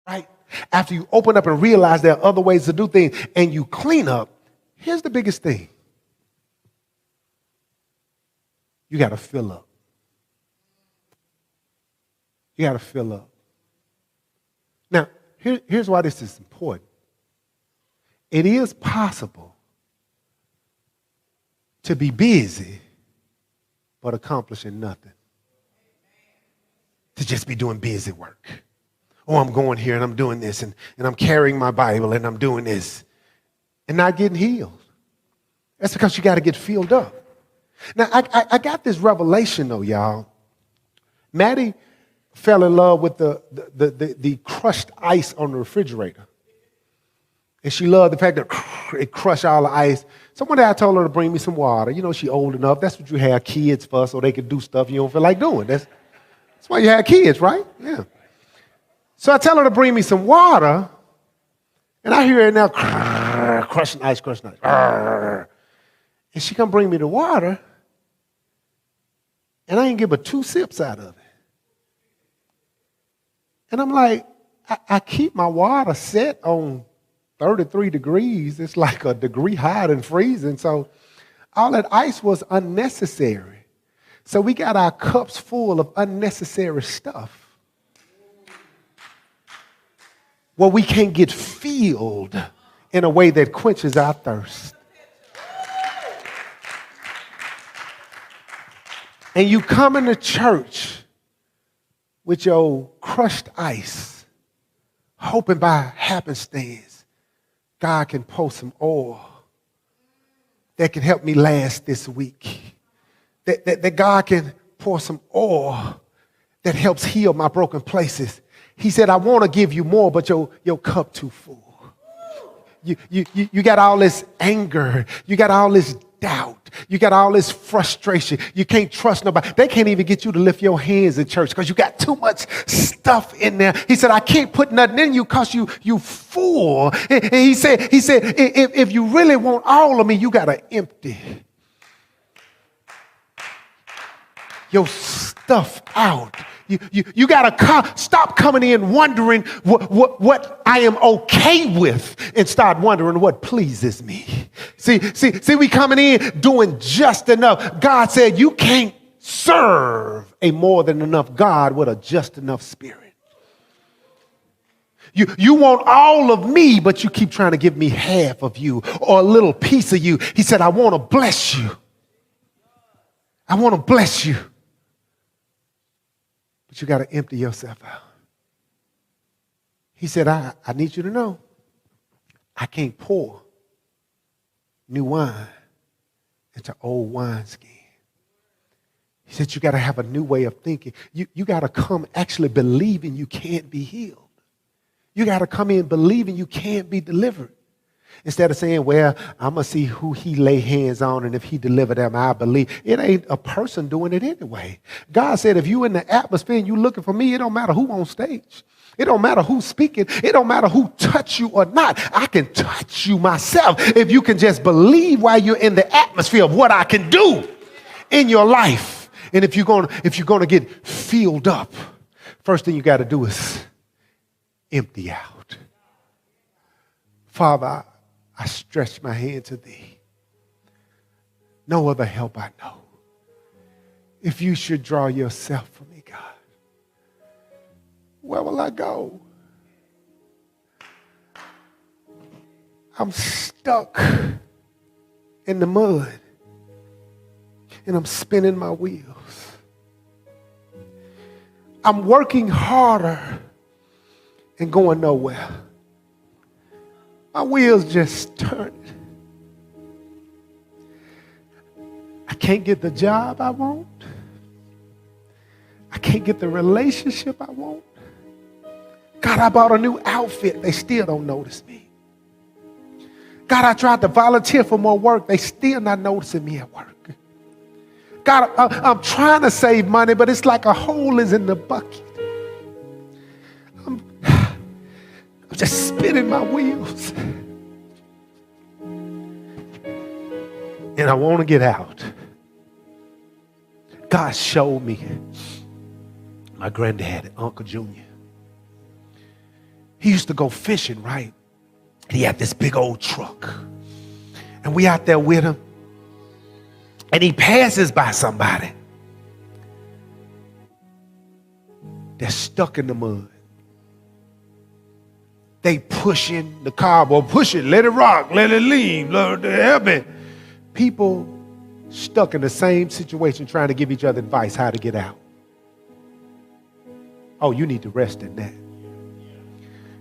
right? After you open up and realize there are other ways to do things and you clean up, here's the biggest thing. You got to fill up. You got to fill up. Now, here's why this is important. It is possible to be busy but accomplishing nothing. To just be doing busy work. Oh, I'm going here and I'm doing this and I'm carrying my Bible and I'm doing this and not getting healed. That's because you got to get filled up. Now, I got this revelation though, y'all. Maddie fell in love with the crushed ice on the refrigerator. And she loved the fact that it crushed all the ice. So one day I told her to bring me some water. You know, she old enough. That's what you have kids for, so they can do stuff you don't feel like doing. That's why you have kids, right? Yeah. So I tell her to bring me some water, and I hear it now, crushing ice, crushing ice. And she come bring me the water, and I ain't give her 2 sips out of it. And I'm like, I keep my water set on 33 degrees. It's like a degree higher than freezing. So all that ice was unnecessary. So we got our cups full of unnecessary stuff. Well, we can't get filled in a way that quenches our thirst. And you come into church with your crushed ice, hoping by happenstance God can pour some oil that can help me last this week. That God can pour some oil that helps heal my broken places. He said, I want to give you more, but your cup too full. You got all this anger. You got all this doubt. You got all this frustration. You can't trust nobody. They can't even get you to lift your hands in church because you got too much stuff in there. He said, I can't put nothing in you because you full. And he said, if you really want all of me, you got to empty your stuff out. You got to stop coming in wondering what I am okay with and start wondering what pleases me. See, we coming in doing just enough. God said you can't serve a more than enough God with a just enough spirit. You want all of me, but you keep trying to give me half of you or a little piece of you. He said, I want to bless you. I want to bless you. But you got to empty yourself out. He said, I need you to know, I can't pour new wine into old wineskin. He said, you got to have a new way of thinking. You got to come actually believing you can't be healed. You got to come in believing you can't be delivered. Instead of saying, well, I'm going to see who he lay hands on, and if he deliver them, I believe. It ain't a person doing it anyway. God said, if you in the atmosphere and you looking for me, it don't matter who on stage. It don't matter who's speaking. It don't matter who touch you or not. I can touch you myself if you can just believe while you're in the atmosphere of what I can do in your life. And if you're going to get filled up, first thing you got to do is empty out. Father, I stretch my hand to thee. No other help I know. If you should draw yourself from me, God, where will I go? I'm stuck in the mud and I'm spinning my wheels. I'm working harder and going nowhere. My wheels just turn. I can't get the job I want. I can't get the relationship I want. God, I bought a new outfit. They still don't notice me. God, I tried to volunteer for more work. They still not noticing me at work. God, I'm trying to save money, but it's like a hole is in the bucket. I'm just spinning my wheels. And I want to get out. God showed me my granddad, Uncle Junior. He used to go fishing, right? He had this big old truck. And we out there with him. And he passes by somebody that's stuck in the mud. They pushing the car, well, push it, let it rock, let it leave, let it help me. People stuck in the same situation trying to give each other advice how to get out. Oh, you need to rest in that.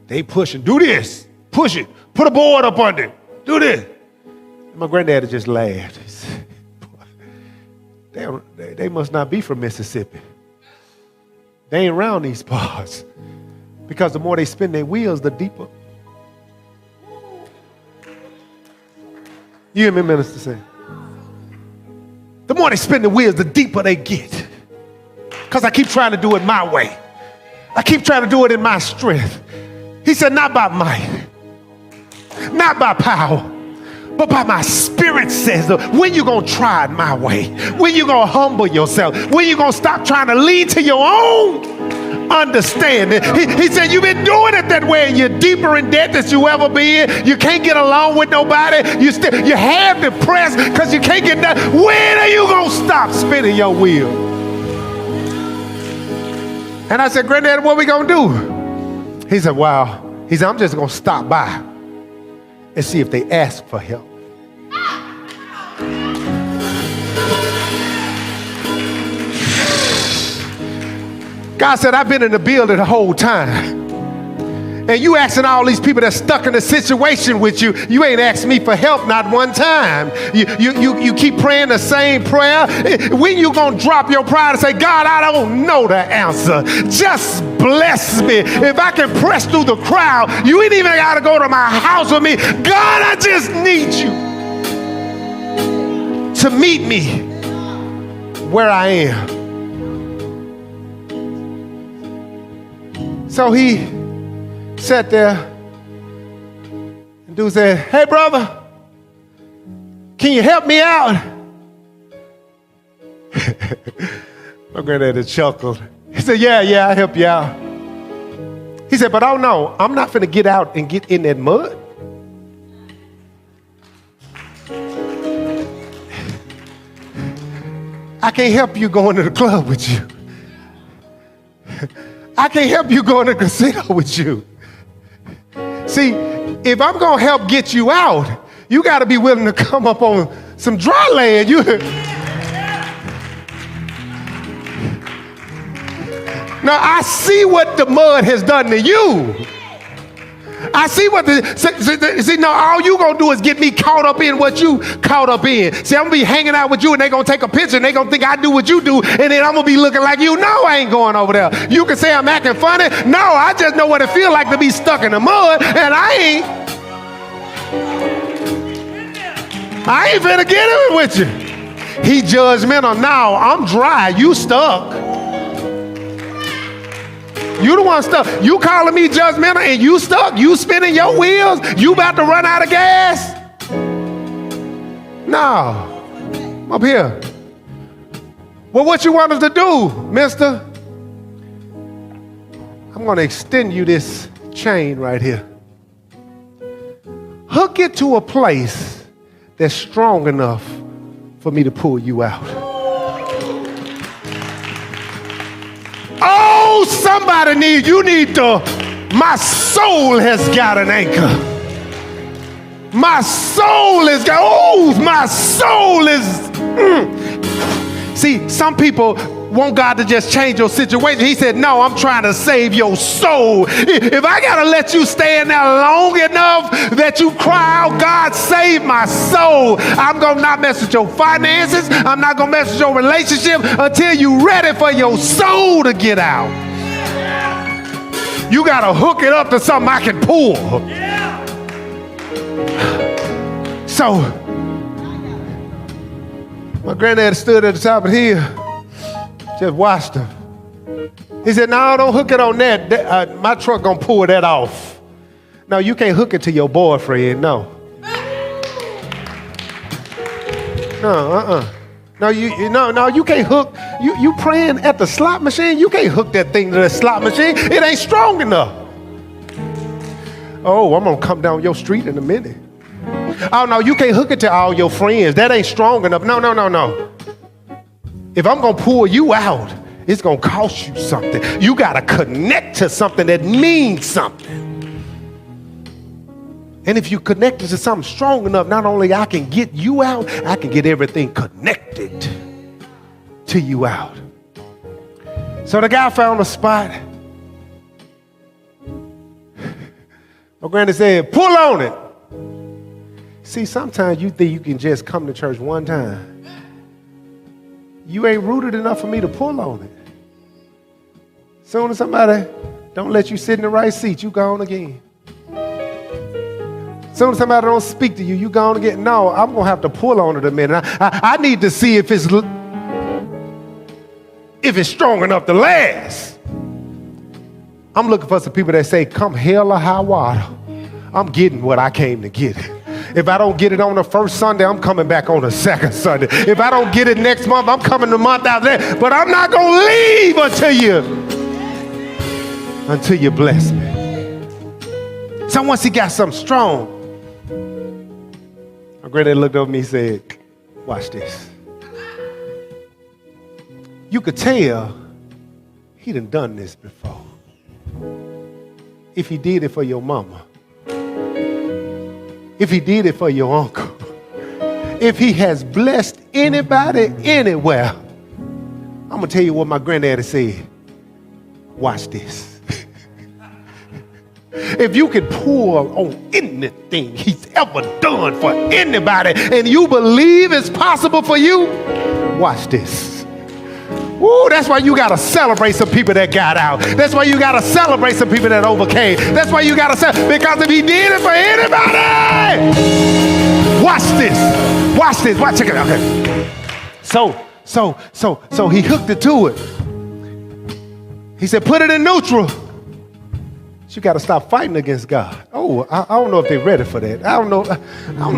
They pushing, do this, push it, put a board up under it, do this. My granddaddy just laughed. He said, they must not be from Mississippi. They ain't around these parts. Because the more they spin their wheels, the deeper. You hear me, Minister, say? The more they spin the wheels, the deeper they get. Because I keep trying to do it my way. I keep trying to do it in my strength. He said, not by might, not by power, but by my spirit, says, when you going to try it my way? When you going to humble yourself? When you going to stop trying to lean to your own understanding? He said, you've been doing it that way and you're deeper in debt than you ever been. You can't get along with nobody. You have depressed because you can't get done. When are you going to stop spinning your wheel? And I said, Granddad, what are we going to do? He said, wow. He said, I'm just going to stop by and see if they ask for help. God said, I've been in the building the whole time. And you asking all these people that's stuck in a situation with you, you ain't asked me for help not one time. You keep praying the same prayer. When you gonna drop your pride and say, God, I don't know the answer. Just bless me. If I can press through the crowd, you ain't even gotta go to my house with me. God, I just need you to meet me where I am. So he sat there, and dude said, hey, brother, can you help me out? My granddaddy chuckled. He said, yeah, I'll help you out. He said, but oh no, I'm not finna get out and get in that mud. I can't help you going to the club with you. I can't help you going to the casino with you. See, if I'm going to help get you out, you got to be willing to come up on some dry land. Now, I see what the mud has done to you. I see what now all you going to do is get me caught up in what you caught up in. See, I'm going to be hanging out with you and they're going to take a picture and they're going to think I do what you do and then I'm going to be looking like you. No, I ain't going over there. You can say I'm acting funny. No, I just know what it feels like to be stuck in the mud and I ain't finna get it with you. He judgmental. Now I'm dry. You stuck. You the one stuck. You calling me judgmental and you stuck? You spinning your wheels? You about to run out of gas? No. I'm up here. Well, what you want us to do, mister? I'm going to extend you this chain right here. Hook it to a place that's strong enough for me to pull you out. Oh, somebody you need to, my soul has got an anchor. My soul is, my soul is, See, some people want God to just change your situation. He said, no, I'm trying to save your soul. If I got to let you stay in there long enough that you cry out, God, save my soul. I'm going to not mess with your finances. I'm not going to mess with your relationship until you're ready for your soul to get out. You got to hook it up to something I can pull. So, my granddad stood at the top of the hill. Just watched him. He said, no, don't hook it on that. My truck gonna pull that off. No, you can't hook it to your boyfriend, no. No, you can't hook. You praying at the slot machine, you can't hook that thing to the slot machine. It ain't strong enough. Oh, I'm going to come down your street in a minute. Oh, no, you can't hook it to all your friends. That ain't strong enough. No, no, no, no. If I'm going to pull you out, it's going to cost you something. You got to connect to something that means something. And if you connect to something strong enough, not only I can get you out, I can get everything connected to you out. So the guy found a spot. My granny said, pull on it. See, sometimes you think you can just come to church one time. You ain't rooted enough for me to pull on it. Soon as somebody don't let you sit in the right seat, you gone again. Soon as somebody don't speak to you, you gone again. No, I'm going to have to pull on it a minute. I need to see if it's strong enough to last. I'm looking for some people that say, come hell or high water, I'm getting what I came to get. If I don't get it on the first Sunday, I'm coming back on the second Sunday. If I don't get it next month, I'm coming the month after that. But I'm not going to leave until you bless me. So once he got something strong, my granddad looked over me and said, watch this. You could tell he done this before. If he did it for your mama, if he did it for your uncle, if he has blessed anybody anywhere, I'm going to tell you what my granddaddy said. Watch this. If you can pull on anything he's ever done for anybody and you believe it's possible for you, watch this. Woo, that's why you got to celebrate some people that got out. That's why you got to celebrate some people that overcame. That's why you got to celebrate, because if he did it for anybody, watch this. Watch this. Watch it. Okay. So he hooked it to it. He said, put it in neutral. You got to stop fighting against God. Oh, I don't know if they're ready for that. I don't know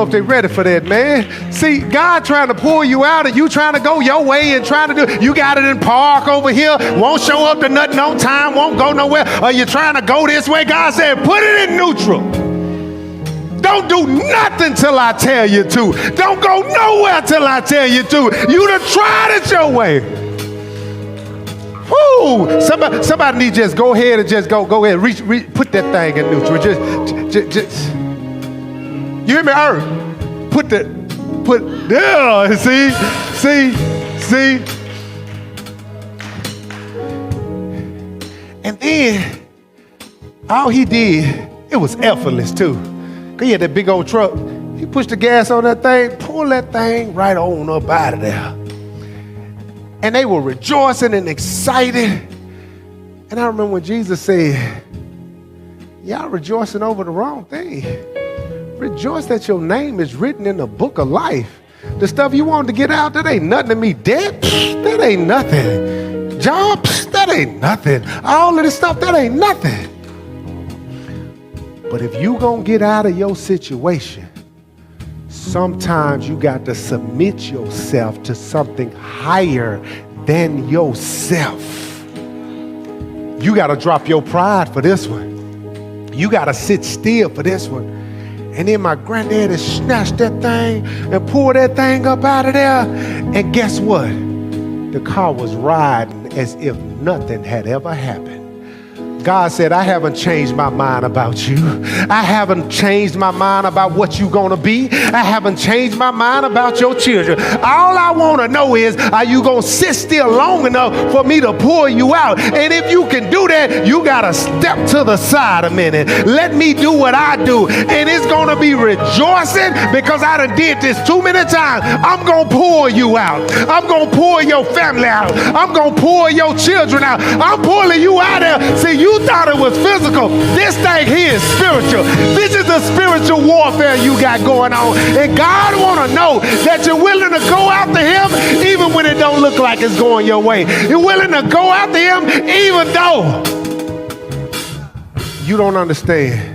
if they're ready for that, man. See, God trying to pull you out and you trying to go your way and trying to do, you got it in park over here, won't show up to nothing on time, won't go nowhere, or you're trying to go this way. God said, put it in neutral. Don't do nothing till I tell you to. Don't go nowhere till I tell you to. You done tried it your way. Woo! Somebody need to just go ahead and just go ahead, reach, put that thing in neutral. Just. You hear me, Earth? Yeah, see. And then, all he did, it was effortless too. Cause he had that big old truck. He pushed the gas on that thing, pulled that thing right on up out of there. And they were rejoicing and excited. And I remember when Jesus said, y'all rejoicing over the wrong thing. Rejoice that your name is written in the book of life. The stuff you wanted to get out, that ain't nothing to me. Debt, that ain't nothing. Jobs, that ain't nothing. All of this stuff, that ain't nothing. But if you gonna get out of your situation, sometimes you got to submit yourself to something higher than yourself. You got to drop your pride for this one. You got to sit still for this one. And then my granddaddy snatched that thing and pulled that thing up out of there. And guess what? The car was riding as if nothing had ever happened. God said, I haven't changed my mind about you. I haven't changed my mind about what you're going to be. I haven't changed my mind about your children. All I want to know is, are you going to sit still long enough for me to pull you out? And if you can do that, you got to step to the side a minute. Let me do what I do. And it's going to be rejoicing because I done did this too many times. I'm going to pull you out. I'm going to pull your family out. I'm going to pull your children out. I'm pulling you out there. See, you thought it was physical. This thing here is spiritual. This is the spiritual warfare you got going on. And God want to know that you're willing to go after him even when it don't look like it's going your way. You're willing to go after him even though you don't understand